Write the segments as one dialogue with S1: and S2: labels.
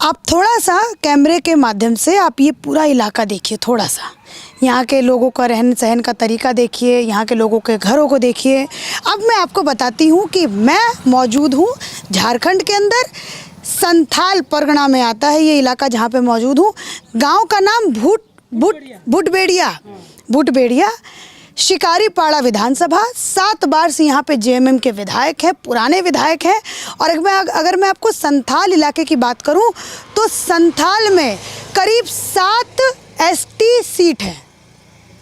S1: आप थोड़ा सा कैमरे के माध्यम से आप ये पूरा इलाका देखिए, थोड़ा सा यहाँ के लोगों का रहन सहन का तरीका देखिए, यहाँ के लोगों के घरों को देखिए। अब मैं आपको बताती हूँ कि मैं मौजूद हूँ झारखंड के अंदर, संथाल परगना में आता है ये इलाका जहाँ पे मौजूद हूँ। गांव का नाम भूटबेड़िया, शिकारीपाड़ा विधानसभा। 7 बार से यहाँ पे जेएमएम के विधायक हैं, पुराने विधायक हैं। और अगर मैं आपको संथाल इलाके की बात करूँ तो संथाल में करीब 7 एसटी सीट है,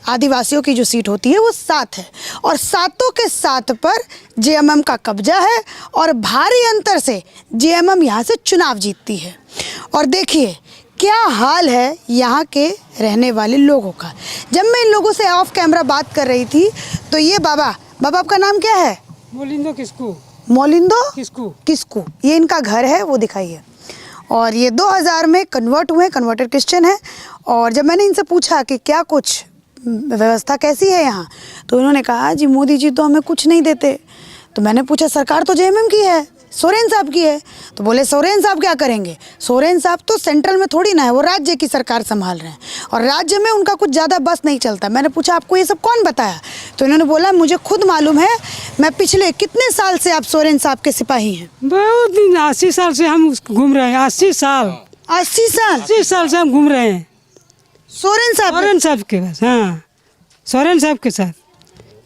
S1: आदिवासियों की जो सीट होती है वो 7 है, और 7 के 7 पर जेएमएम का कब्जा है और भारी अंतर से जेएमएम यहाँ से चुनाव जीतती है। और देखिए क्या हाल है यहाँ के रहने वाले लोगों का। जब मैं इन लोगों से ऑफ कैमरा बात कर रही थी तो ये बाबा आपका नाम क्या है?
S2: मोलिंदो
S1: किस्कू, ये इनका घर है, वो दिखाइए। और ये 2000 में कन्वर्ट हुए, कन्वर्टेड क्रिश्चियन है। और जब मैंने इनसे पूछा कि क्या कुछ व्यवस्था कैसी है यहाँ, तो उन्होंने कहा जी मोदी जी तो हमें कुछ नहीं देते। तो मैंने पूछा सरकार तो जेएमएम की है, सोरेन साहब की है। तो बोले सोरेन साहब क्या करेंगे, सोरेन साहब तो सेंट्रल में थोड़ी ना है, वो राज्य की सरकार संभाल रहे हैं और राज्य में उनका कुछ ज़्यादा बस नहीं चलता। मैंने पूछा आपको ये सब कौन बताया, तो इन्होंने बोला मुझे खुद मालूम है। मैं पिछले कितने साल से आप सोरेन साहब के सिपाही हैं?
S2: बहुत दिन, 80 साल से हम घूम रहे हैं। 80 साल से हम घूम रहे हैं
S1: सोरेन साहब
S2: के पास। हाँ, सोरेन साहब के साथ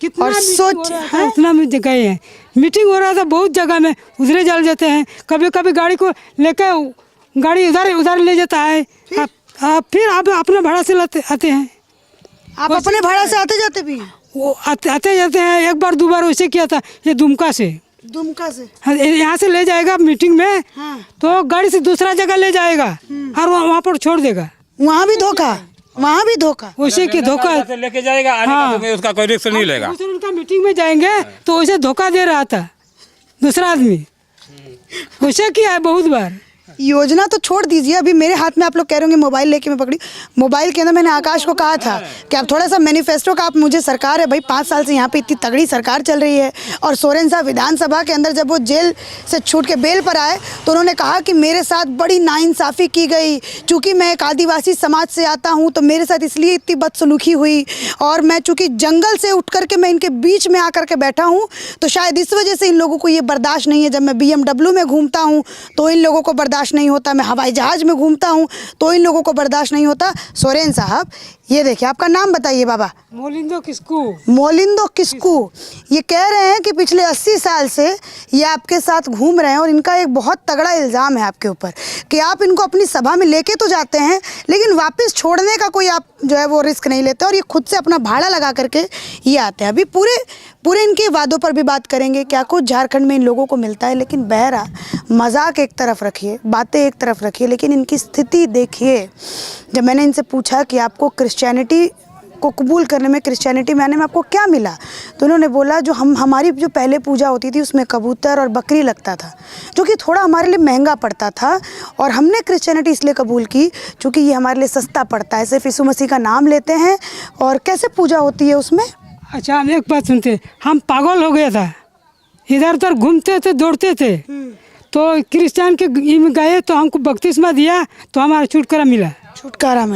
S2: कितना
S1: और सोच
S2: उतना में गए हैं। मीटिंग हो रहा था बहुत जगह में, उधरे जल जाते हैं। कभी कभी गाड़ी को लेकर गाड़ी उधर ले जाता है। फिर आप अपने भाड़ा से आते हैं।
S1: आप अपने भाड़ा से आते जाते भी हैं?
S2: वो आते जाते हैं। एक बार 2 बार वैसे किया था, ये दुमका से यहाँ से ले जाएगा मीटिंग में।
S1: हाँ।
S2: तो गाड़ी से दूसरा जगह ले जाएगा और वहाँ पर छोड़ देगा।
S1: वहाँ भी धोखा
S2: वैसे कि धोखा
S3: लेके जाएगा। हाँ। तो उसका कोई रिस्क नहीं लेगा।
S2: उनका मीटिंग में जाएंगे तो वैसे धोखा दे रहा था दूसरा आदमी, वैसे किया है बहुत बार।
S1: योजना तो छोड़ दीजिए, अभी मेरे हाथ में आप लोग कह रहे होंगे मोबाइल लेके मैं पकड़ी। मोबाइल के अंदर मैंने आकाश को कहा था कि आप थोड़ा सा मैनिफेस्टो का आप मुझे, सरकार है भाई 5 साल से यहाँ पे इतनी तगड़ी सरकार चल रही है। और सोरेन साहब विधानसभा के अंदर जब वो जेल से छूट के बेल पर आए तो उन्होंने कहा कि मेरे साथ बड़ी नाइंसाफ़ी की गई, चूँकि मैं एक आदिवासी समाज से आता हूँ तो मेरे साथ इसलिए इतनी बदसलूकी हुई, और मैं चूँकि जंगल से उठ करके मैं इनके बीच में आकर के बैठा हूँ तो शायद इस वजह से इन लोगों को ये बर्दाश्त नहीं है। जब मैं BMW में घूमता हूँ तो इन लोगों को बर्दाश्त नहीं होता, मैं हवाई जहाज में घूमता हूँ तो इन लोगों को बर्दाश्त नहीं होता। सोरेन साहब ये देखिए, आपका नाम बताइए बाबा?
S2: मोलिंदो
S1: किस्कू। ये कह रहे हैं कि पिछले 80 साल से ये आपके साथ घूम रहे हैं और इनका एक बहुत तगड़ा इल्ज़ाम है आपके ऊपर कि आप इनको अपनी सभा में लेके तो जाते हैं लेकिन वापस छोड़ने का कोई आप जो है वो रिस्क नहीं लेते और ये खुद से अपना भाड़ा लगा करके ये आते हैं। अभी पूरे इनके वादों पर भी बात करेंगे, क्या कुछ झारखंड में इन लोगों को मिलता है। लेकिन बहरा मजाक एक तरफ रखिए, बातें एक तरफ रखिए, लेकिन इनकी स्थिति देखिए। जब मैंने इनसे पूछा कि आपको क्रिश्चियनिटी को कबूल करने में, क्रिश्चियनिटी में आने में आपको क्या मिला, तो उन्होंने बोला जो हमारी जो पहले पूजा होती थी उसमें कबूतर और बकरी लगता था, जो कि थोड़ा हमारे लिए महंगा पड़ता था, और हमने क्रिश्चियनिटी इसलिए कबूल की क्योंकि ये हमारे लिए सस्ता पड़ता है। सिर्फ यीशु मसीह का नाम लेते हैं। और कैसे पूजा होती है उसमें?
S2: अच्छा, हम एक बात सुनते, हम पागल हो गया था, इधर उधर घूमते थे, दौड़ते थे। तो क्रिश्चियन के गए तो हमको बपतिस्मा दिया तो हमारा छुटकारा मिला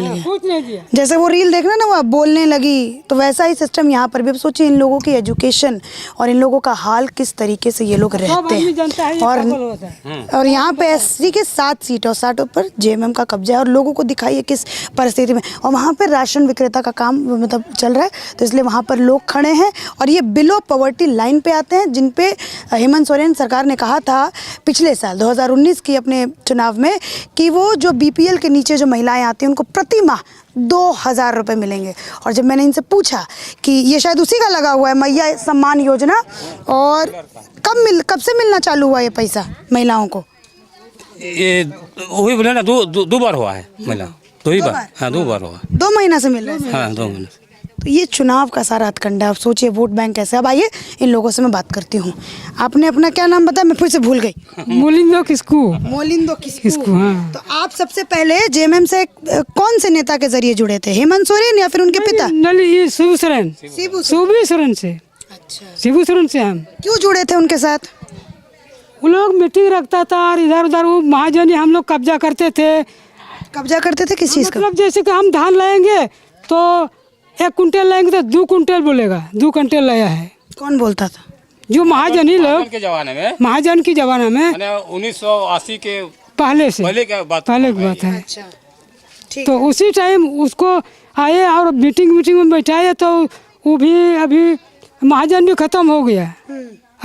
S1: गया।
S2: कुछ नहीं दिया।
S1: जैसे वो रील देखना ना, वो बोलने लगी, तो वैसा ही सिस्टम यहाँ पर भी। अब सोचिए इन लोगों की एजुकेशन और इन लोगों का हाल किस तरीके से ये लोग रहते हैं। और यहाँ पे एससी के 7 सीट और 60 पर जेएमएम का कब्जा है और लोगों को दिखाइए किस परिस्थिति में। और वहाँ पर राशन विक्रेता का काम मतलब चल रहा है, तो इसलिए वहाँ पर लोग खड़े हैं और ये बिलो पॉवर्टी लाइन पे आते हैं, जिन पे हेमंत सोरेन सरकार ने कहा था पिछले साल 2019 की अपने चुनाव में कि वो जो BPL के नीचे जो महिलाएं आती हैं उनको प्रति माह 2000 रुपये मिलेंगे। और जब मैंने इनसे पूछा कि ये शायद उसी का लगा हुआ है मैया सम्मान योजना, और कब से मिलना चालू हुआ ये पैसा महिलाओं को?
S3: ये वही बोले ना, दो बार हुआ है महिला, 2 बार। हाँ, 2 बार हुआ।
S1: 2 महीना से मिल रहा है?
S3: हाँ, 2 महीने से।
S1: तो ये चुनाव का सारा हथकंडा। अब सोचिए वोट बैंक कैसे। अब आइए इन लोगों से मैं बात करती हूँ। आपने अपना क्या नाम बताया, मैं फिर से भूल गई?
S2: मोलिंदो किस्कू।
S1: हाँ। तो आप सबसे पहले जेएमएम से कौन से नेता के जरिए जुड़े थे, हेमंत सोरेन या फिर उनके पिता?
S2: शिबू सोरेन से।
S1: अच्छा,
S2: शिबू सोरेन से हम
S1: क्यों जुड़े थे उनके साथ?
S2: वो लोग मीटिंग रखता था और इधर उधर वो महाजनी हम लोग कब्जा करते थे।
S1: कब्जा करते थे किस चीज़ का?
S2: मतलब जैसे कि हम धान लाएंगे तो 1 कुंटल लाएंगे तो 2 कुंटल बोलेगा, 2 कुंटल लाया है।
S1: कौन बोलता था?
S2: जो महाजनी लोग
S3: के जमाने में,
S2: महाजन की जमाना में
S3: 1980 के
S2: पहले से
S3: पहले की बात
S2: है।
S1: अच्छा, ठीक।
S2: तो उसी टाइम उसको आए और मीटिंग में बैठाए तो वो भी अभी महाजन भी ख़त्म हो गया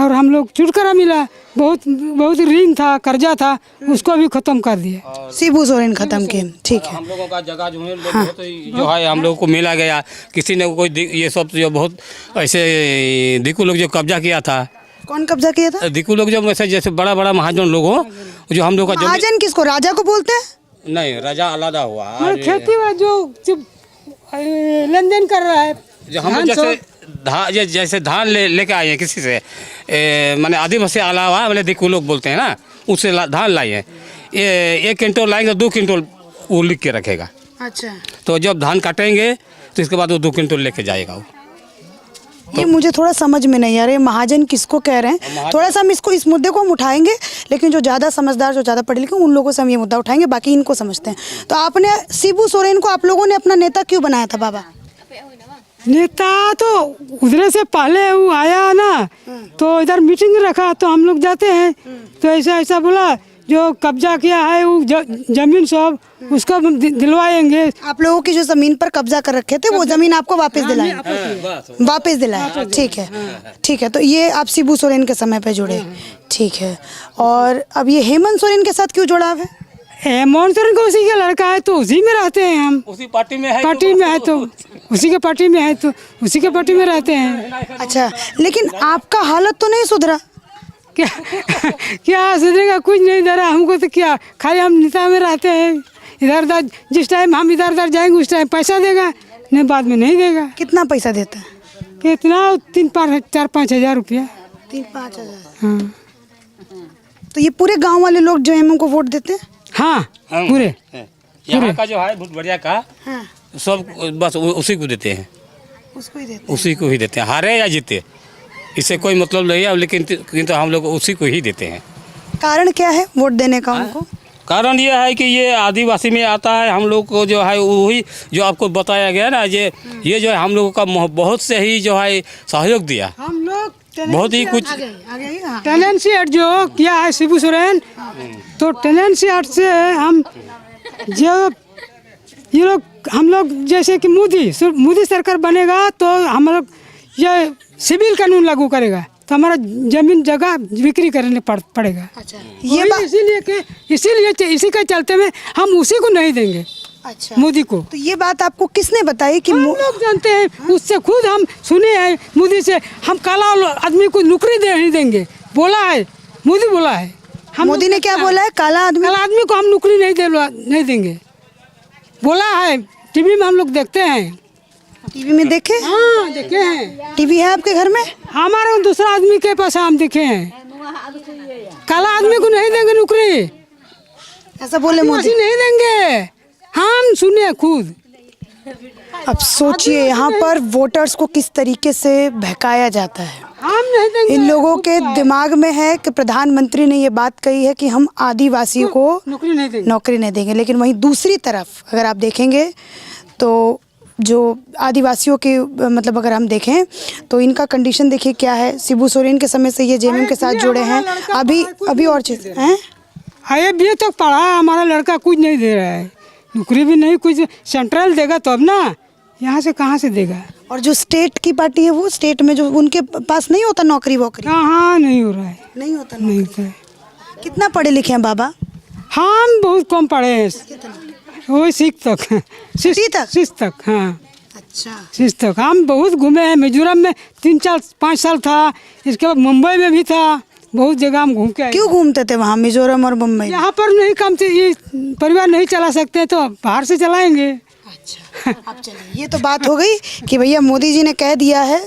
S2: और हम लोग छुटकारा मिला। बहुत ऋण था, कर्जा था, उसको भी ख़त्म कर दिया।
S1: शिबू सोरेन खत्म किए, ठीक है।
S3: हम लोगों का जगह जो है बहुत जो है हम लोगों को मिला गया। किसी ने कोई ये सब जो बहुत ऐसे दिकू लोग जो कब्जा किया था।
S1: कौन कब्जा किया था?
S3: दिकू लोग जो जैसे बड़ा बड़ा महाजन लोग हो, जो हम लोग का
S1: महाजन किसको, राजा को बोलते हैं?
S3: नहीं, राजा अलग हुआ।
S2: खेती वाला जो लेन देन कर रहा है,
S3: जो हम लोग जैसे धान लेके आए हैं किसी से, मैंने आदिवासी अलावा मैंने दिकू लोग बोलते हैं ना, उससे धान लाए हैं। 1 क्विंटल लाएंगे 2 क्विंटल वो लिख के रखेगा।
S1: अच्छा,
S3: तो जब धान काटेंगे तो इसके बाद वो 2 क्विंटल लेके जाएगा वो।
S1: ये मुझे थोड़ा समझ में नहीं आ रहा है, महाजन किसको कह रहे हैं? थोड़ा सा हम इस मुद्दे को हम उठाएंगे, लेकिन जो ज़्यादा समझदार, जो ज़्यादा पढ़े लिखे उन लोगों से हम ये मुद्दा उठाएंगे, बाकी इनको समझते हैं। तो आपने शिबू सोरेन को आप लोगों ने अपना नेता क्यों बनाया था बाबा?
S2: नेता तो उधर से पहले वो आया ना, तो इधर मीटिंग रखा तो हम लोग जाते हैं तो ऐसा बोला जो कब्जा किया है वो जमीन सब उसको हम दिलवाएंगे।
S1: आप लोगों की जो ज़मीन पर कब्जा कर रखे थे वो ज़मीन आपको वापस दिलाएं? वापस दिलाएं, ठीक है, ठीक है। तो ये आप शिबू सोरेन के समय पे जुड़े, ठीक है। और अब ये हेमंत सोरेन के साथ क्यों जुड़ाव है?
S2: हेमंत सोरेन को उसी का लड़का है तो उसी में रहते हैं हम।
S3: उसी पार्टी में है
S2: तो उसी के पार्टी में है तो उसी के पार्टी में रहते हैं।
S1: अच्छा, लेकिन आपका हालत तो नहीं सुधरा?
S2: क्या सुधरेगा? कुछ नहीं धरा हमको तो, क्या खाली हम नेता में रहते हैं। इधर उधर जिस टाइम हम इधर उधर जाएंगे उस टाइम पैसा देगा, नहीं बाद में नहीं देगा।
S1: कितना पैसा देता है?
S2: कितना? 4-5 हज़ार रुपया।
S1: 3-5 हज़ार?
S2: हाँ।
S1: तो ये पूरे गांव वाले लोग जो हैं उनको वोट देते हैं?
S2: हाँ, पूरे
S3: यहाँ का जो है बहुत बढ़िया का
S1: हाँ,
S3: सब बस उसी को देते हैं,
S1: उसको ही देते हैं।
S3: उसी को ही देते हैं, हारे या जीते इससे कोई मतलब नहीं है, लेकिन तो हम लोग उसी को ही देते हैं।
S1: कारण क्या है वोट देने का उनको?
S3: कारण ये है कि ये आदिवासी में आता है, हम लोग को जो है वही जो आपको बताया गया ना, ये जो है हम लोगों का बहुत से ही जो है सहयोग दिया।
S2: हम लोग
S3: बहुत ही कुछ
S2: टैलेंट से जो किया है शिबू सोरेन, तो टैलेंट से हम जो ये लोग हम लोग जैसे कि मोदी सरकार बनेगा तो हम लोग ये सिविल कानून लागू करेगा तो हमारा जमीन जगह बिक्री करने पड़ेगा।
S1: अच्छा,
S2: ये इसीलिए इसी के चलते में हम उसी को नहीं देंगे।
S1: अच्छा,
S2: मोदी को।
S1: तो ये बात आपको किसने बताई कि
S2: हम लोग जानते हैं, उससे खुद हम सुने हैं मोदी से, हम काला आदमी को नौकरी नहीं देंगे, बोला है मोदी, बोला है।
S1: मोदी ने क्या बोला है? काला आदमी
S2: को हम नौकरी नहीं देंगे, बोला है। टीवी में हम लोग देखते हैं।
S1: टीवी में देखे?
S2: हाँ, देखे हैं।
S1: टीवी है आपके घर में?
S2: हमारे दूसरा आदमी के पास हम देखे हैं। काला आदमी को नहीं देंगे नौकरी,
S1: ऐसा बोले मोदी?
S2: नहीं देंगे, हम सुने खुद।
S1: अब सोचिए यहाँ पर वोटर्स को किस तरीके से बहकाया जाता है।
S2: हम नहीं देंगे।
S1: इन लोगों के दिमाग में है कि प्रधानमंत्री ने ये बात कही है कि हम आदिवासियों को नौकरी नहीं देंगे, लेकिन वहीं दूसरी तरफ अगर आप देखेंगे तो जो आदिवासियों के मतलब अगर हम देखें तो इनका कंडीशन देखिए क्या है। शिबू सोरेन के समय से ये जेएमएम के साथ जुड़े हैं। अभी और चीज़ हैं,
S2: IAS तक पढ़ा है, हमारा लड़का कुछ नहीं दे रहा है, नौकरी भी नहीं, कुछ सेंट्रल देगा तब ना, यहाँ से कहाँ से देगा।
S1: और जो स्टेट की पार्टी है वो स्टेट में जो उनके पास नहीं होता नौकरी वोकरी?
S2: हाँ, नहीं हो रहा है,
S1: नहीं होता।
S2: नहीं होता है।
S1: कितना पढ़े लिखे हैं बाबा?
S2: हम बहुत कम पढ़े हैं, वही 6 तक। हाँ,
S1: अच्छा,
S2: 6 तक। हम बहुत घूमे हैं, मिजोरम में 3-4-5 साल था, इसके बाद मुंबई में भी था, बहुत जगह हम घूम के आए।
S1: क्यों घूमते थे वहाँ मिजोरम और मुंबई?
S2: यहाँ पर नहीं काम से ये परिवार नहीं चला सकते तो बाहर से चलाएंगे।
S1: अच्छा, अब चलिए, ये तो बात हो गई कि भैया मोदी जी ने कह दिया है,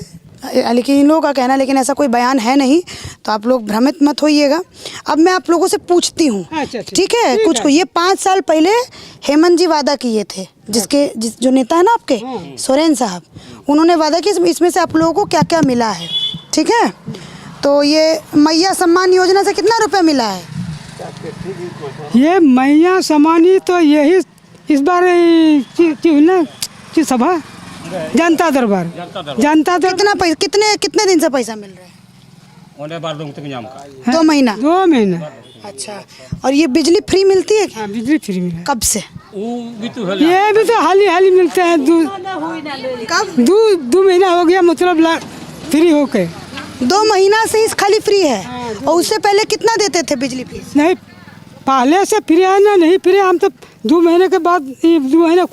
S1: लेकिन इन लोगों का कहना, लेकिन ऐसा कोई बयान है नहीं, तो आप लोग भ्रमित मत होइएगा। अब मैं आप लोगों से पूछती हूँ, ठीक है? कुछ को ये 5 साल पहले हेमंत जी वादा किए थे, जो नेता है ना आपके सोरेन साहब, उन्होंने वादा किया, इसमें से आप लोगों को क्या क्या मिला है, ठीक है? तो तो ये मैया सम्मान योजना से कितना रुपए मिला है?
S2: ये मैया समानी तो यही इस बार ना सभा जनता दरबार कितने दिन से पैसा मिल रहा है? 2 महीना। 2 महीना।
S1: अच्छा, और ये बिजली फ्री मिलती है क्या?
S2: हाँ, बिजली फ्री मिला।
S1: कब से?
S2: ये भी तो हाल ही मिलते हैं।
S1: कब?
S2: 2 महीना हो गया, मतलब फ्री होके।
S1: 2 महीना से इस खाली फ्री है। और उससे पहले कितना देते थे बिजली फ्री?
S2: नहीं, पहले से फ्री है ना, नहीं फ्री। हम तो 2 महीने के बाद 2 महीना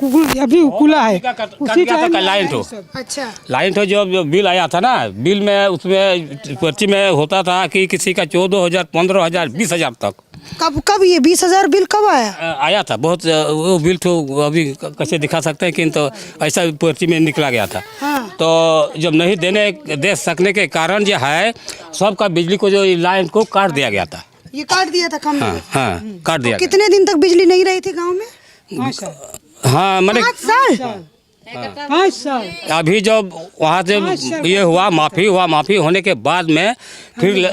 S2: अभी खुला है उसी टाइम
S3: लाइन तो।
S1: अच्छा,
S3: लाइन तो जो बिल आया था ना, बिल में उसमें पर्ची में होता था कि किसी का 14,000, 15,000, 20,000 तक।
S1: कब ये 20,000 बिल कब आया?
S3: आया था बहुत। वो बिल तो अभी कैसे दिखा सकते हैं कि तो ऐसा पर्ची में निकला गया था।
S1: हाँ।
S3: तो जब नहीं दे सकने के कारण जो है सबका बिजली को जो लाइन को काट दिया गया था।
S1: ये काट दिया था खंभे?
S3: हाँ, काट दिया।
S1: कितने दिन तक बिजली नहीं रही थी गांव में?
S2: 5 साल।
S3: हाँ, मैंने
S1: 5 साल।
S2: 5 साल।
S3: अभी जब वहाँ से ये हुआ, माफ़ी होने के बाद में फिर